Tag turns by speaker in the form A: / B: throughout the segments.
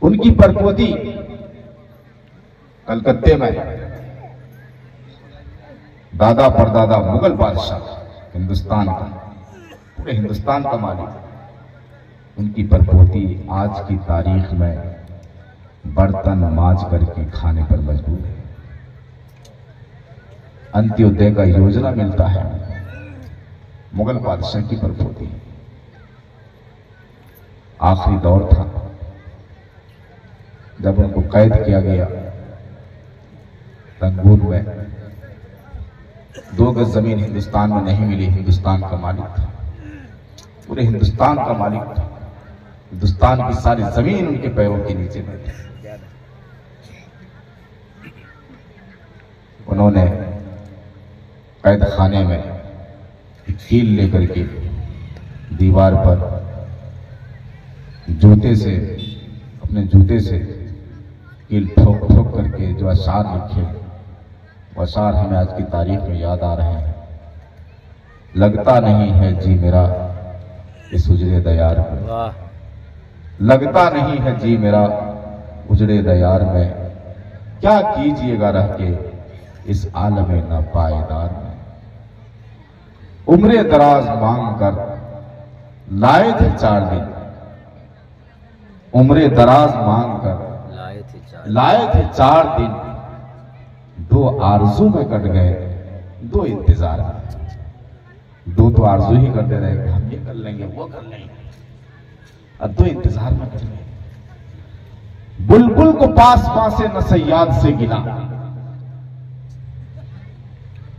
A: उनकी परपोती कलकत्ते में दादा परदादा मुगल बादशाह, हिंदुस्तान का, पूरे हिंदुस्तान का मालिक, उनकी परपोती आज की तारीख में बर्तन मांज करके खाने पर मजबूर है। अंत्योदय का योजना मिलता है मुगल बादशाह की परपोती। आखिरी दौर था जब उनको कैद किया गया रंगून में। 2 गज जमीन हिंदुस्तान में नहीं मिली। हिंदुस्तान का मालिक था, पूरे हिंदुस्तान का मालिक था। हिंदुस्तान की सारी जमीन उनके पैरों के नीचे में थी। उन्होंने कैद खाने में कील लेकर के दीवार पर जूते से, अपने जूते से कील ठोक ठोक करके जो अशार लिखे, वो अशार हमें आज की तारीख में याद आ रहे हैं। लगता नहीं है जी मेरा इस उजड़े दयार में, लगता नहीं है जी मेरा उजड़े दयार में, क्या कीजिएगा रह के इस आलमे नापायदार में। उम्रे दराज मांग कर लाए थे 4 दिन, उम्रे दराज मांग कर लाए थे 4 दिन, 2 आरजू में कट गए 2 इंतजार में। 2 तो आरजू ही करते रहे कि हम ये कर लेंगे वो कर लेंगे, और 2 इंतजार में कट गए। बुलबुल को पास पासे न सयाद से गिला,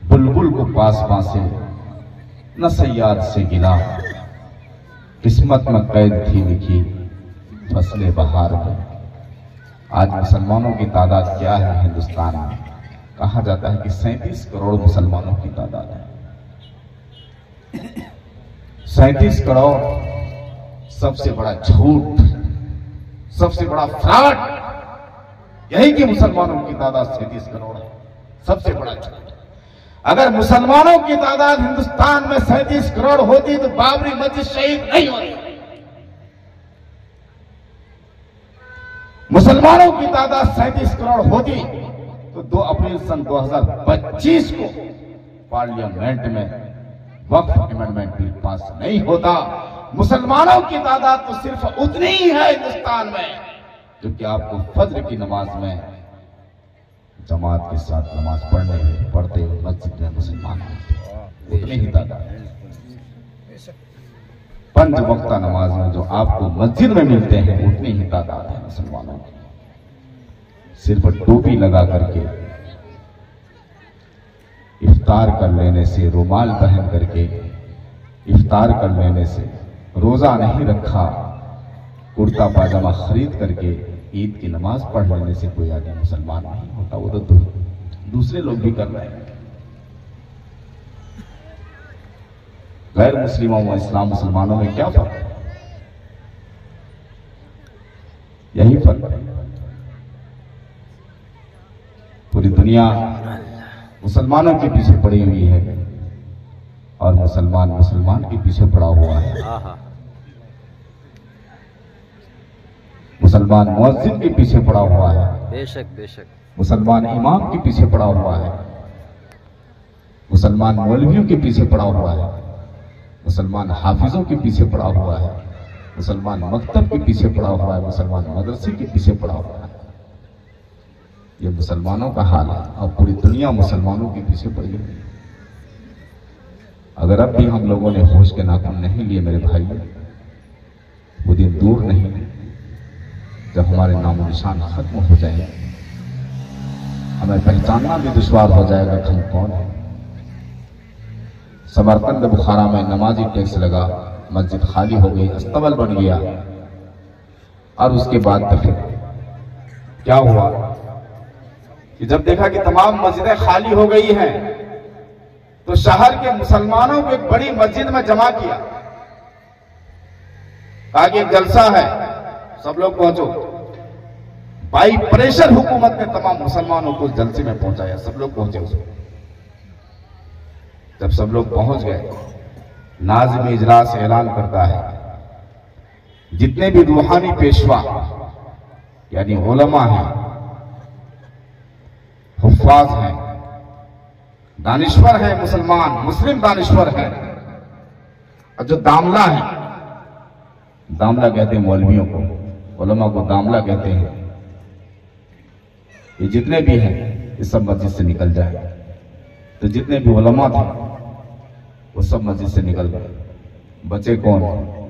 A: बुलबुल को पास पासे न सयाद से गिला, किस्मत में कैद थी लिखी फसले बहार में। आज मुसलमानों की तादाद क्या है हिंदुस्तान में? कहा जाता है कि 37 करोड़ मुसलमानों की तादाद है। 37 करोड़, सबसे बड़ा झूठ, सबसे बड़ा फ्रॉड यही कि मुसलमानों की तादाद 37 करोड़ है। सबसे बड़ा झूठ। अगर मुसलमानों की तादाद हिंदुस्तान में 37 करोड़ होती तो बाबरी मस्जिद शहीद नहीं होती। मुसलमानों की तादाद 37 करोड़ होती तो 2 अप्रैल सन 2025 को पार्लियामेंट में वक्फ अमेंडमेंट बिल पास नहीं होता। मुसलमानों की तादाद तो सिर्फ उतनी ही है हिंदुस्तान में जो कि आपको फज्र की नमाज में जमात के साथ नमाज पढ़ते हुए मस्जिद में मुसलमान होते, उतनी ही तादाद। 5 वक्ता नमाज में जो आपको मस्जिद में मिलते हैं उतनी ही तादाद है मुसलमानों की। सिर्फ टोपी लगा करके इफ्तार कर लेने से, रुमाल पहन करके इफ्तार कर लेने से, रोजा नहीं रखा, कुर्ता पाजामा खरीद करके ईद की नमाज पढ़ लेने से कोई आदमी मुसलमान नहीं होता। वो तो दूसरे लोग भी कर रहे हैं। गैर मुस्लिमों में इस्लाम मुसलमानों में क्या फर्क है? यही फर्क है। पूरी दुनिया मुसलमानों के पीछे पड़ी हुई है और मुसलमान मुसलमान के पीछे पड़ा हुआ है। मुसलमान मुअज्जिन के पीछे पड़ा हुआ है,
B: बेशक बेशक।
A: मुसलमान इमाम के पीछे पड़ा हुआ है, मुसलमान मौलवियों के पीछे पड़ा हुआ है, मुसलमान हाफिजों के पीछे पड़ा हुआ है, मुसलमान मकतब के पीछे पड़ा हुआ है, मुसलमान मदरसे के पीछे पड़ा हुआ है। ये मुसलमानों का हाल है और पूरी दुनिया मुसलमानों के पीछे पड़ी हुई है। अगर अब भी हम लोगों ने होश के नाखून नहीं लिए मेरे भाई, वो दिन दूर नहीं जब हमारे नामो निशान खत्म हो जाएंगे, हमें पहचानना भी दुश्वार हो जाएगा कि हम कौन है। समरकंद बुखारा में नमाजी टैक्स लगा, मस्जिद खाली हो गई, अस्तबल बन गया। और उसके बाद तो फिर क्या हुआ कि जब देखा कि तमाम मस्जिदें खाली हो गई हैं तो शहर के मुसलमानों को एक बड़ी मस्जिद में जमा किया, कहा कि एक जलसा है, सब लोग पहुंचो। बाई प्रेशर हुकूमत ने तमाम मुसलमानों को जलसे में पहुंचाया, सब लोग पहुंचे उसमें। जब सब लोग पहुंच गए, नाज़िम इजलास ऐलान करता है जितने भी रूहानी पेशवा यानी उलमा हैं, हुफ्फाज हैं, दानिश्वर हैं, मुस्लिम दानिश्वर हैं, और जो दामला है, दामला कहते हैं मौलवियों को, उलमा को दामला कहते हैं, ये जितने भी हैं इस सब मस्जिद से निकल जाए। तो जितने भी उलमा थे वो सब मस्जिद से निकल गए। बचे कौन?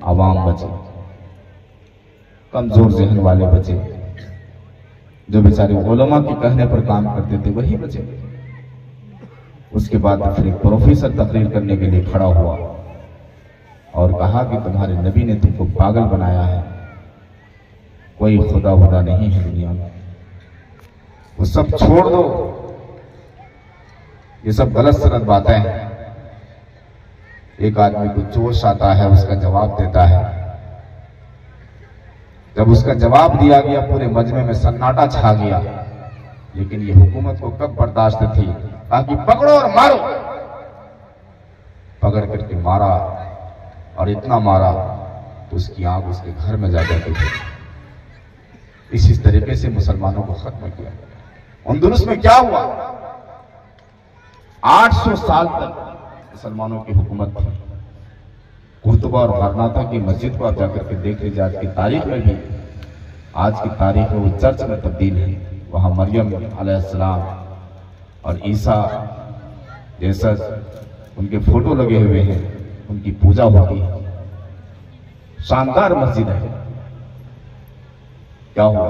A: आवाम बचे, कमजोर जहन वाले बचे, जो बेचारे उलमा के कहने पर काम करते थे वही बचे। उसके बाद फिर एक प्रोफेसर तकरीर करने के लिए खड़ा हुआ और कहा कि तुम्हारे नबी ने तुमको पागल बनाया है, कोई खुदा वुदा नहीं है दुनिया में, वो सब छोड़ दो, ये सब गलत सलत बातें हैं। एक आदमी को जोश आता है, उसका जवाब देता है। जब उसका जवाब दिया गया पूरे मजमे में सन्नाटा छा गया, लेकिन ये हुकूमत को कब बर्दाश्त थी? कहा कि पकड़ो और मारो। पकड़ करके मारा और इतना मारा तो उसकी आंख उसके घर में जा जाती थी। इसी तरीके से मुसलमानों को खत्म किया। अंदलुस में क्या हुआ? 800 साल तक मुसलमानों की हुकूमत थी। कुर्तुबा और गरनाता की मस्जिद को आप जाकर के देख लीजिए, आज की तारीख में भी, आज की तारीख में वो चर्च में तब्दील है। वहां मरियम अलैहिस्सलाम और ईसा जैसा उनके फोटो लगे हुए हैं, उनकी पूजा होती है। शानदार मस्जिद है। क्या हुआ?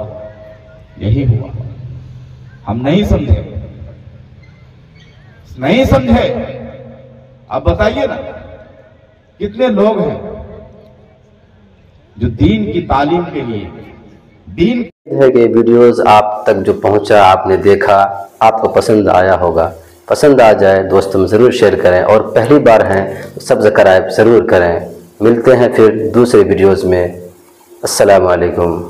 A: यही हुआ। हम नहीं समझे। अब बताइए ना, कितने लोग हैं जो दीन की तालीम के लिए
B: है कि वीडियोस आप तक जो पहुंचा, आपने देखा, आपको पसंद आया होगा। पसंद आ जाए दोस्तों में ज़रूर शेयर करें, और पहली बार हैं तो सब्सक्राइब ज़रूर करें। मिलते हैं फिर दूसरे वीडियोस में। अस्सलाम वालेकुम।